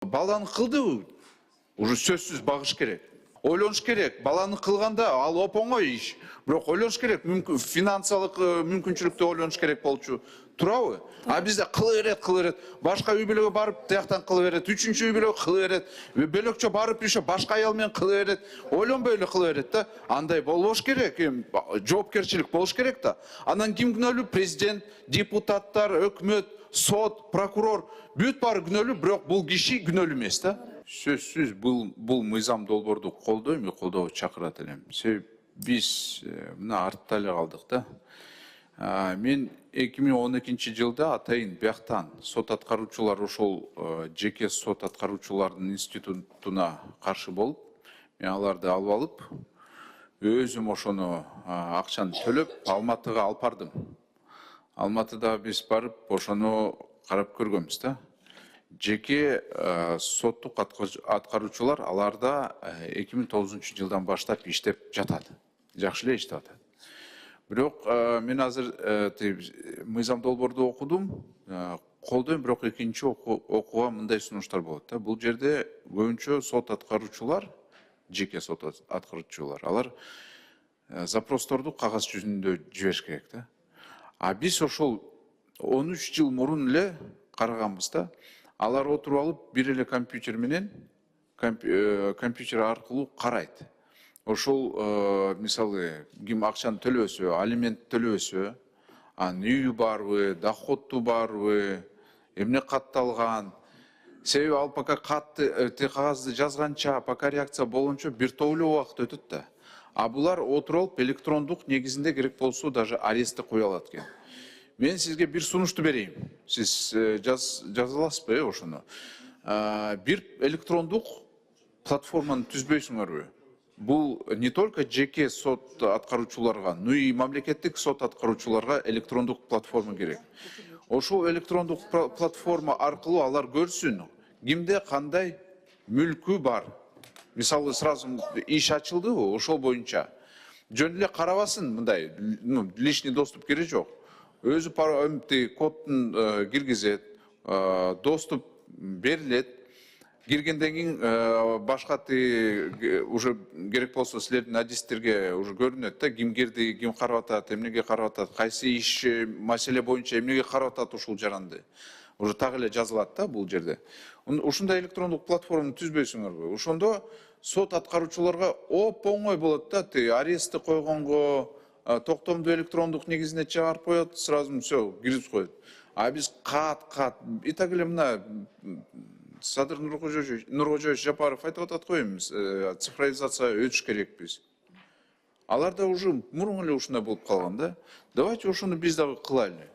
Баланы кылды, уже сөзсүз багыш керек. Ойлоnuш керек. Баланы кылганда ал оңой иш. Бирок ойлоnuш керек. Финансылык мүмкүнчүлүктү ойлоnuш керек болчу. Турабы? А бизде кыла берет. Башка үй бүлөгө барып, тияктан кыла берет. Үчүнчү үй бүлөгө кыла берет. Бөлөкчө барып еще башка аял менен кыла берет. Ойлонбой эле кыла берет да. Андай болбош керек. Жоопкерчилик болуш керек да. Анан ким күнөөлүү? Президент, депутаттар, өкмөт, сот, прокурор. Бүт баары күнөөлүү, бирок бул киши күнөөлүү эмес да. Сөзсүз бул мыйзам долбоорду колдойм, колдоого чакырат элем. Себеп биз мына артта эле калдык да. Мен 2012-жылда атайын бияктан сот аткаруучулар ошол жеке сот аткаруучулардын институтуна каршы болуп, мен аларды алып алып, өзүм ошону акчаны төлөп Алматыга алып бардым. Алматыда биз барып ошону карап көргөнбүз да. Жеке соттук аткаруучулар аларда 2009-жылдан баштап иштеп жатат. Жакшы эле иштеп атат. Бирок мен азыр мыйзам долбоорду окудум, колдойм, бирок экинчи окууга мындай сунуштар болот да. Бул жерде көбүнчө сот аткаруучулар, жеке сот аткаруучулар, алар запросторду кагаз жүзүндө жибериш керек да. А биз ошол 13 жыл мурун эле караганбыз да. Алар отуруп алып, бир эле компьютер менен, компьютер аркылуу карайт. Ошол, мисалы, ким акчаны төлөбөсө, алимент төлөбөсө, анын үйү барбы, доходу барбы, эмне катталган. Себеби ал пока кагазды жазганча, пока реакция болгончо бир топ эле убакыт өтөт да. А булар отуруп алып, электрондук негизинде керек болсо даже арестти кое алат экен. Мен сизге бир сунушту берейин. Сиз жаза аласызбы ошону? Бир электрондук платформаны түзбөйсүңөрбү? Бул не только жеке сот аткаруучуларга, но и мамлекеттик сот аткаруучуларга электрондук платформа керек. Ошол электрондук платформа аркылуу алар көрсүн, кимде кандай мүлкү бар. Мисалы, сразу иш ачылдыбы, ошол боюнча. Жөн эле карабасын, мындай, лишний доступ кереги жок. Өзү кодтун киргизет, доступ берилет. Киргенден кийин башка уже керек болсо силердин адистерге уже көрүнөт да, ким кирди, ким карап атат, эмнеге карап атат, кайсы иш маселе боюнча эмнеге карап атат ушул жаранды. Уже так эле жазылат да бул жерде. Ушундай электрондук платформаны түзбөйсүңөрбү? Ошондо сот аткаруучуларга оңой болот да, арестти койгонго, токтомду электрондук негизинде чыгарып коет, сразу все киргизип коет. А биз кат. И так эле мына Садыр Нуркожоевич Жапаров айтып атат го эми, цифровизация өтүш керекпиз. Алар да уже мурун эле ушундай болуп калган да. Давайте ошону биз дагы кылайлы.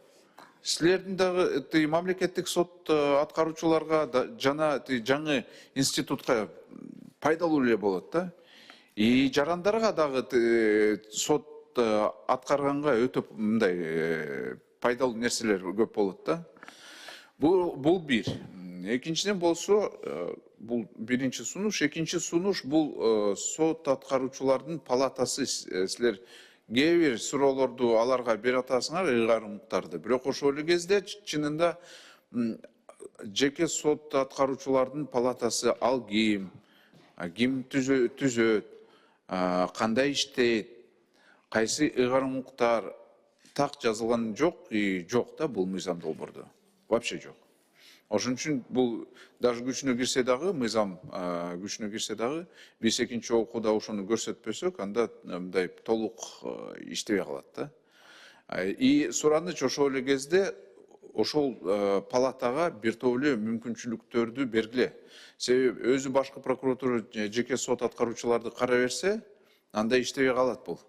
Силердин дагы мамлекеттик сот аткаруучуларга жана жаңы институтка пайдалуу эле болот да. И жарандарга дагы сот аткарганга өтө мындай пайдалуу нерселер көп болот да. Бул бир. Экинчиден болсо, бул биринчи сунуш, экинчи сунуш бул сот аткаруучулардын палатасы. Силер кээ бир суроолорду аларга берип атасыңар, ыйгарымдарды. Бирок ошол эле кезде чынында жеке сот аткаруучулардын палатасы ал ким түзөт, кандай иштейт, кайсы ыйгарымдыктар так жазылган жок да бул мыйзам долбоордо. Вообще жок. Ошон үчүн бул даже күчүнө кирсе дагы, мыйзам күчүнө кирсе дагы, биз экинчи окууда ошону көрсөтпөсөк, анда мындай толук иштебей калат да. И сураныч ошол эле кезде ошол палатага бир топ эле мүмкүнчүлүктөрдү бергиле. Себеби өзү башкы прокуратура жеке сот аткаруучуларды кара берсе, анда иштебей калат бул.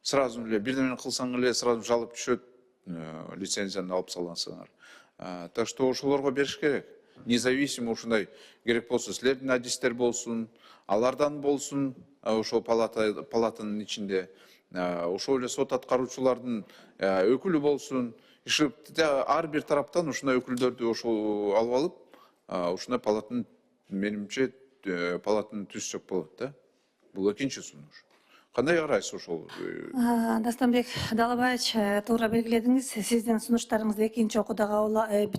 Сразу эле бирдемени кылсаң эле сразу жалоп түшөт, лицензияны алып салгансыңар. Так что ошолорго бериш керек. Независимо ушундай керек болсо, силердин адистер болсун, алардан болсун, ошол палатанын ичинде, ошол эле сот аткаруучулардын өкүлү болсун. Ар бир тараптан ушундай өкүлдөрдү ошол алып алып, ушундай палатаны, менимче, палатаны түзсөк болот да. Бул экинчи сунуш. Кандай карайсыз ошол? Дастанбек Далабаевич, туура белгиледиңиз. Сиздин сунуштарыңызды экинчи окууда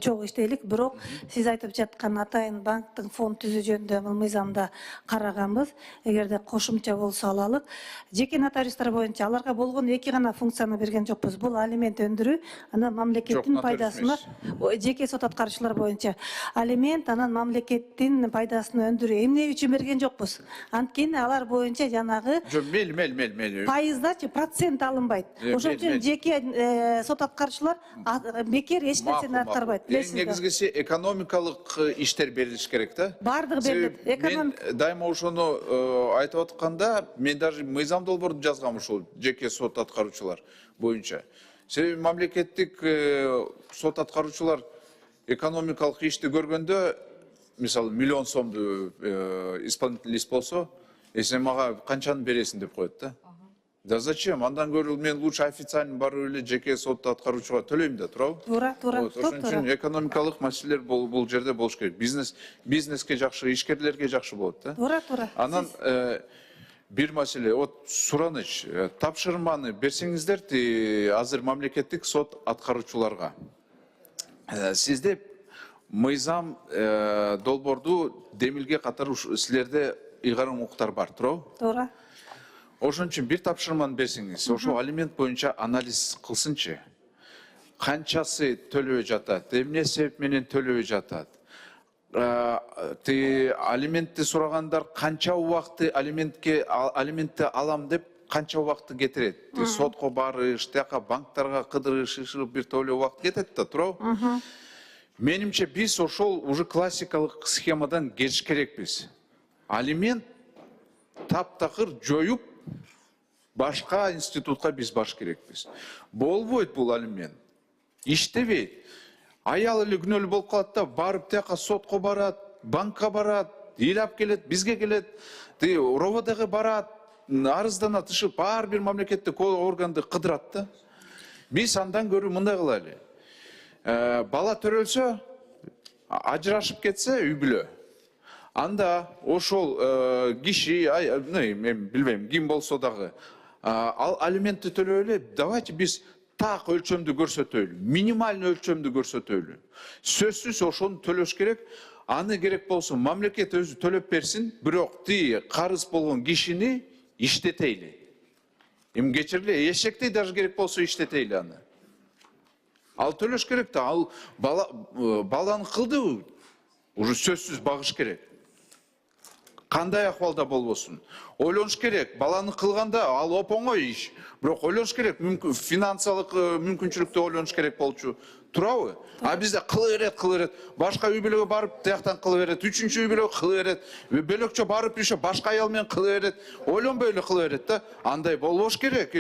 чогуу иштейлик. Бирок сиз айтып жаткан атайын банктын фонд түзүү жөнүндө мыйзамда караганбыз. Эгерде кошумча болсо алалык. Жеке нотариустар боюнча аларга болгон эки гана функцияны берген жокпуз. Бул алимент өндүрүү, анан мамлекеттин пайдасына жеке сот аткаруучулар боюнча алимент, анан мамлекеттин пайдасын өндүрүү. Эмне үчүн берген жокпуз? Анткени алар боюнча жанагы Мел. пайыздачы процент алынбайт. Ошон үчүн жеке сот аткаруучулар бекер эч нерсени аткарбайт. Эң негизгиси экономикалык иштер берилиш керек да. Бардыгы берилет. Мен дайыма ошону айтып атканда, мен даже мыйзам долбоорду жазгам ушул жеке сот аткаруучулар боюнча. Себеби мамлекеттик сот аткаруучулар экономикалык ишти көргөндө, мисалы миллион сомду исполнительный ист болсо, сен мага канчаны бересиң деп коет да. Да зачем? Андан көрө мен лучше официально барып эле жеке сот аткаруучуга төлөйм да, туурабы? Туура. Ошон үчүн экономикалык маселелер бул жерде болуш керек. Бизнеске жакшы, ишкерлерге жакшы болот да. Туура. Анан бир маселе, сураныч, тапшырманы берсеңиздер азыр мамлекеттик сот аткаруучуларга. Сизде мыйзам долбоорду демилге катары силерде ыйгарым укуктар бар, туурабы? Туура. Ошон үчүн бир тапшырманы берсеңиз, ошо алимент боюнча анализ кылсынчы. Канчасы төлөбөй жатат, эмне себеп менен төлөбөй жатат. Алиментти сурагандар канча убакытты алиментти алам деп канча убакытты кетирет. Сотко барыш, тияка банктарга кыдырыш, бир тойло убакыт кетет да, туурабы? Менимче биз ошол уже классикалык схемадан кетиш керекпиз. Алимент таптакыр жоюп, башка институтка биз баш керекпиз. Болбойт бул алимент. Иштебейт. Аял эле күнөөлүү болуп калат да, барып тияка сотко барат, банкка барат, ыйлап келет, бизге келет, РОВДга барат, арызданат, ар бир мамлекеттик органды кыдырат да. Биз андан көрө мындай кылайлы. Бала төрөлсө, ажырашып кетсе үй бүлө. Анда ошол киши, мен билбейм, ким болсо дагы, ал алиментти төлөйлү, давайте биз так өлчөмдү көрсөтөлү, минимальный өлчөмдү көрсөтөлү. Сөзсүз ошону төлөш керек. Аны керек болсо мамлекет өзү төлөп берсин, бирок карыз болгон кишини иштетейли. Эми кечиргиле, эшектей даже керек болсо иштетейли аны. Ал төлөш керек да, ал баланы кылды, уже сөзсүз багыш керек. Кандай акыбалда болбосун. Ойлонуш керек, баланы кылганда ал оңой иш. Бирок ойлонуш керек, финансылык мүмкүнчүлүктү ойлонуш керек болчу. Туурабы? А бизде кыла берет. Башка үй бүлөгө барып, тияктан кыла берет. Үчүнчү үй бүлөгө кыла берет. Бөлөкчө барып еще башка аял менен кыла берет. Ойлонбой эле кыла берет да. Андай болбош керек,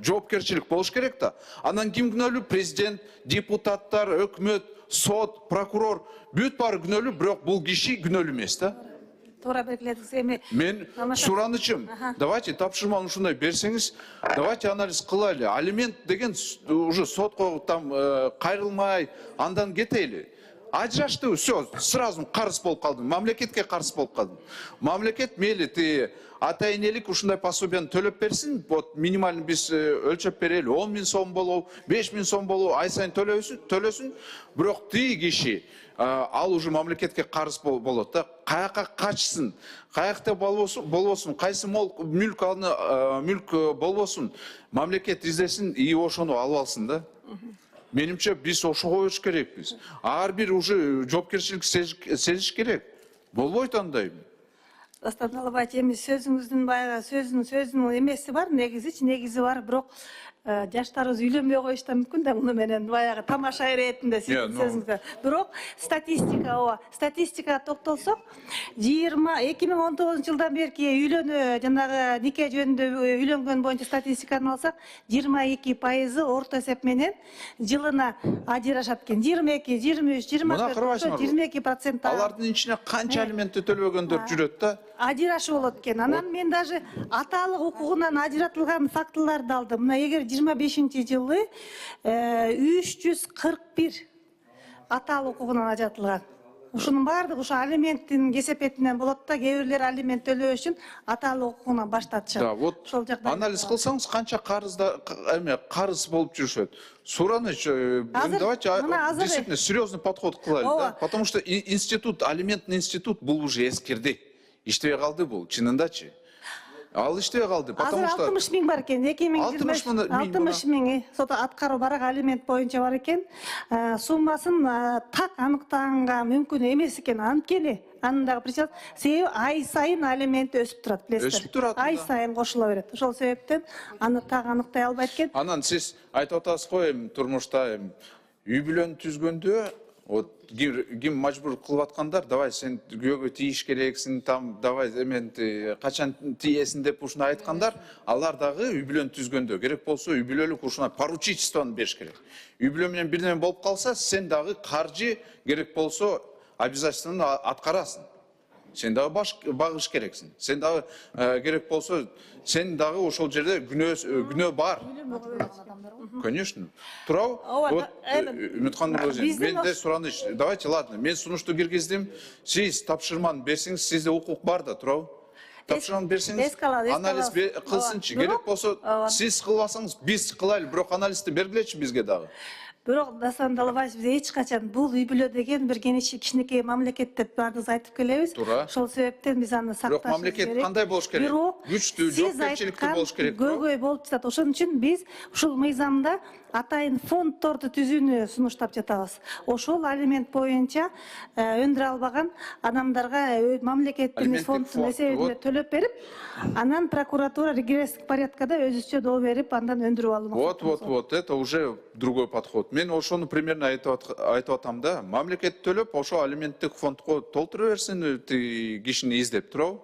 жоопкерчилик болуш керек да. Анан ким күнөөлүү? Президент, депутаттар, өкмөт, сот, прокурор. Бүт баары күнөөлүү, бирок бул киши күнөөлүү эмес да. Туура белгиледиңиз. Эми мен суранычым, давайте тапшырманы ушундай берсеңиз, давайте анализ кылайлы. Алимент деген уже сотко там кайрылмай, андан кетейли. Ажырашты, все, сразу карыз болуп калдым, мамлекетке карыз болуп калдым. Мамлекет мейли ата энелик ушундай пособияны төлөп берсин, вот минимальный биз өлчөп берели, 10 000 сом болобу, 5 000 сом болобу, ай сайын төлөсүн, бирок киши ал уже мамлекетке карыз болот да. Каяка качсын, каякта болбосун, кайсы мүлк болбосун, мамлекет издесин и ошону алып алсын да. Менимче биз ошого өтүш керекпиз. Ар бир уже жоопкерчилик сезиш керек. Болбойт андай. Дастан Далабаевич, эми сөзүңүздүн баягы сөзүнүн эмеси бар, негизи бар, бирок жаштарыбыз үйлөнбөй коюшту мүмкүн да, муну менен баягы тамаша иретинде сиздин сөзүңүздө. Бирок статистикага токтолсок, 2019 жылдан берки үйлөнүү жанагы нике жөнүндө үйлөнгөн боюнча статистиканы алсак, 22% орто эсеп менен жылына ажырашат экен. 22, 23, 24, 22%. Алардын ичине канча алиментти төлөбөгөндөр жүрөт да? Ажырашы болот экен. Анан мен даже аталык укугунан ажыратылган фактыларды алдым. Мына эгер 25-жылы 341 аталык укугунан ажыратылган. Ушунун баардыгы ушу алименттин кесепетинен болот да, кээ бирлер алимент төлөө үчүн аталык укугунан баш тартышат. Да, вот Ошол жагдайда анализ кылсаңыз канча карыз болуп жүрүшөт. Сураныч, давайте действительно серьезный подход кылайлы, да? Потому что алиментный институт бул уже эскирди. Иштебей калды бул, чынындачы. Ал иштебей калды, потому что 60 миң бар экен, 60 миң сот аткаруу барак алимент боюнча бар экен. Суммасын так аныктаганга мүмкүн эмес экен, анткени анын дагы причина себеби ай сайын алимент өсүп турат, билесиздер. Өсүп турат. Ай сайын кошула берет. Ошол себептен аны так аныктай албайт экен. Анан сиз айтып атасыз го, турмушта үй бүлөнү түзгөндө вот ким мажбур кылып аткандар, давай сен күйөөгө тийиш керексиң, там давай мен качан тиесиң деп ушуну айткандар, алар дагы үй бүлөнү түзгөндө керек болсо үй бүлөлүк ушуна поручительствону бериш керек. Үй бүлө менен бир неме болуп калса, сен дагы каржы керек болсо обязательствону аткарасың. Сен дагы багыш керексиң. Сен дагы керек болсо, сен дагы ошол жерде күнөө бар. Конечно. Турабы? Вот, Үмүткан Нурозин, мен де сураныч, давайте, ладно, мен сунушту киргиздим, сиз тапшырманы берсеңиз, сизде укук бар да, турабы? Тапшырманы берсеңиз, анализ кылсынчы, керек болсо, сиз кылбасаңыз, биз кылайлы, бирок анализди бергилечи бизге дагы. Бирок Дастан Далабаев биз эч качан бул үй бүлө деген бир кичинекей мамлекет деп баардыгыбыз айтып келебиз. Ошол себептен биз аны сакташыбыз керек. Бирок мамлекет кандай болуш керек? Күчтүү, жоопкерчиликтүү болуш керек. Көйгөй болуп жатат. Ошон үчүн биз ушул мыйзамда атайын фонддорду түзүүнү сунуштап жатабыз. Ошол алимент боюнча өндүрө албаган адамдарга мамлекеттин фондунун эсебинде төлөп берип, анан прокуратура регрессик порядкада өзүчө доо берип, андан өндүрүп алуу. Вот, это уже другой подход. Мен ошону примерно айтып атам да, мамлекет төлөп, ошо алименттик фондко толтура берсин, кишини издеп турабы.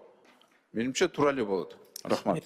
Менимче тура эле болот. Рахмат.